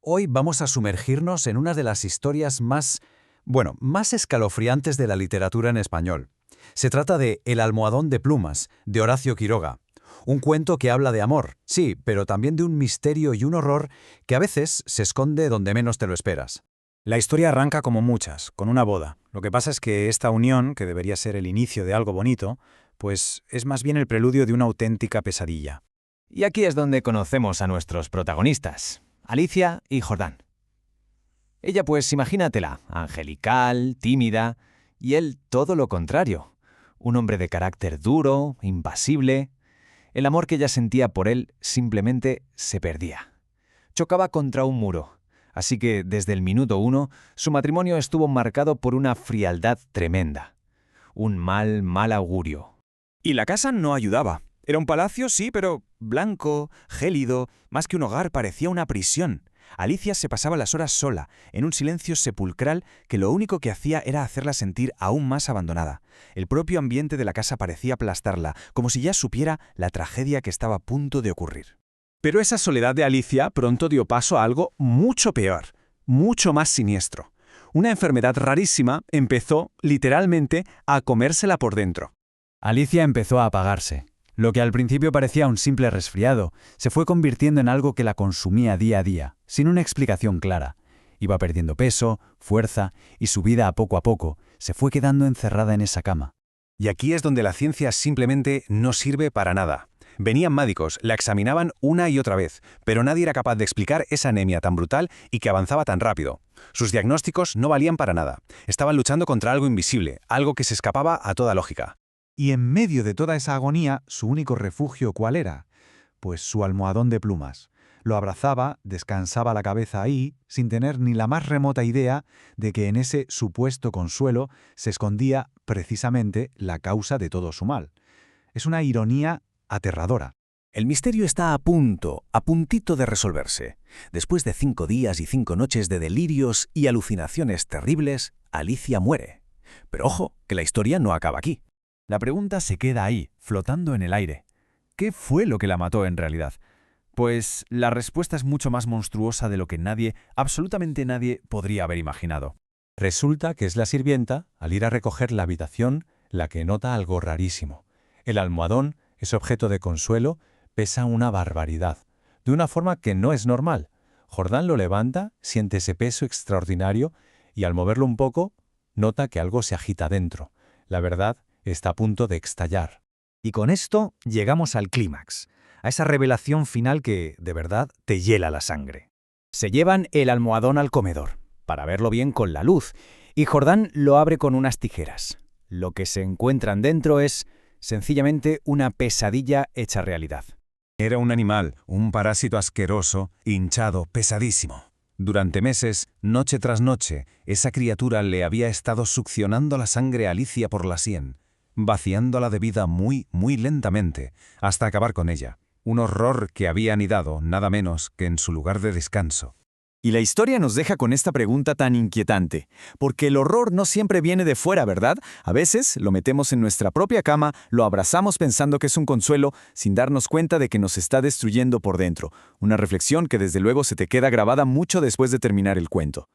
Hoy vamos a sumergirnos en una de las historias más escalofriantes de la literatura en español. Se trata de El almohadón de plumas, de Horacio Quiroga. Un cuento que habla de amor, sí, pero también de un misterio y un horror que a veces se esconde donde menos te lo esperas. La historia arranca como muchas, con una boda. Lo que pasa es que esta unión, que debería ser el inicio de algo bonito, pues es más bien el preludio de una auténtica pesadilla. Y aquí es donde conocemos a nuestros protagonistas, Alicia y Jordán. Ella, pues imagínatela, angelical, tímida, y él todo lo contrario, un hombre de carácter duro, impasible. El amor que ella sentía por él simplemente se perdía. Chocaba contra un muro, así que desde el minuto 1 su matrimonio estuvo marcado por una frialdad tremenda. Un mal augurio. Y la casa no ayudaba. Era un palacio, sí, pero blanco, gélido, más que un hogar parecía una prisión. Alicia se pasaba las horas sola, en un silencio sepulcral que lo único que hacía era hacerla sentir aún más abandonada. El propio ambiente de la casa parecía aplastarla, como si ya supiera la tragedia que estaba a punto de ocurrir. Pero esa soledad de Alicia pronto dio paso a algo mucho peor, mucho más siniestro. Una enfermedad rarísima empezó, literalmente, a comérsela por dentro. Alicia empezó a apagarse. Lo que al principio parecía un simple resfriado, se fue convirtiendo en algo que la consumía día a día, sin una explicación clara. Iba perdiendo peso, fuerza, y su vida a poco se fue quedando encerrada en esa cama. Y aquí es donde la ciencia simplemente no sirve para nada. Venían médicos, la examinaban una y otra vez, pero nadie era capaz de explicar esa anemia tan brutal y que avanzaba tan rápido. Sus diagnósticos no valían para nada. Estaban luchando contra algo invisible, algo que se escapaba a toda lógica. Y en medio de toda esa agonía, su único refugio, ¿cuál era? Pues su almohadón de plumas. Lo abrazaba, descansaba la cabeza ahí, sin tener ni la más remota idea de que en ese supuesto consuelo se escondía, precisamente, la causa de todo su mal. Es una ironía aterradora. El misterio está a puntito de resolverse. Después de 5 días y 5 noches de delirios y alucinaciones terribles, Alicia muere. Pero ojo, que la historia no acaba aquí. La pregunta se queda ahí, flotando en el aire. ¿Qué fue lo que la mató en realidad? Pues la respuesta es mucho más monstruosa de lo que nadie, absolutamente nadie, podría haber imaginado. Resulta que es la sirvienta, al ir a recoger la habitación, la que nota algo rarísimo. El almohadón, ese objeto de consuelo, pesa una barbaridad, de una forma que no es normal. Jordán lo levanta, siente ese peso extraordinario y al moverlo un poco, nota que algo se agita dentro. La verdad está a punto de estallar. Y con esto llegamos al clímax, a esa revelación final que, de verdad, te hiela la sangre. Se llevan el almohadón al comedor, para verlo bien con la luz, y Jordán lo abre con unas tijeras. Lo que se encuentran dentro es, sencillamente, una pesadilla hecha realidad. Era un animal, un parásito asqueroso, hinchado, pesadísimo. Durante meses, noche tras noche, esa criatura le había estado succionando la sangre a Alicia por la sien, vaciándola de vida muy lentamente, hasta acabar con ella. Un horror que había anidado nada menos que en su lugar de descanso. Y la historia nos deja con esta pregunta tan inquietante, porque el horror no siempre viene de fuera, ¿verdad? A veces lo metemos en nuestra propia cama, lo abrazamos pensando que es un consuelo, sin darnos cuenta de que nos está destruyendo por dentro. Una reflexión que desde luego se te queda grabada mucho después de terminar el cuento.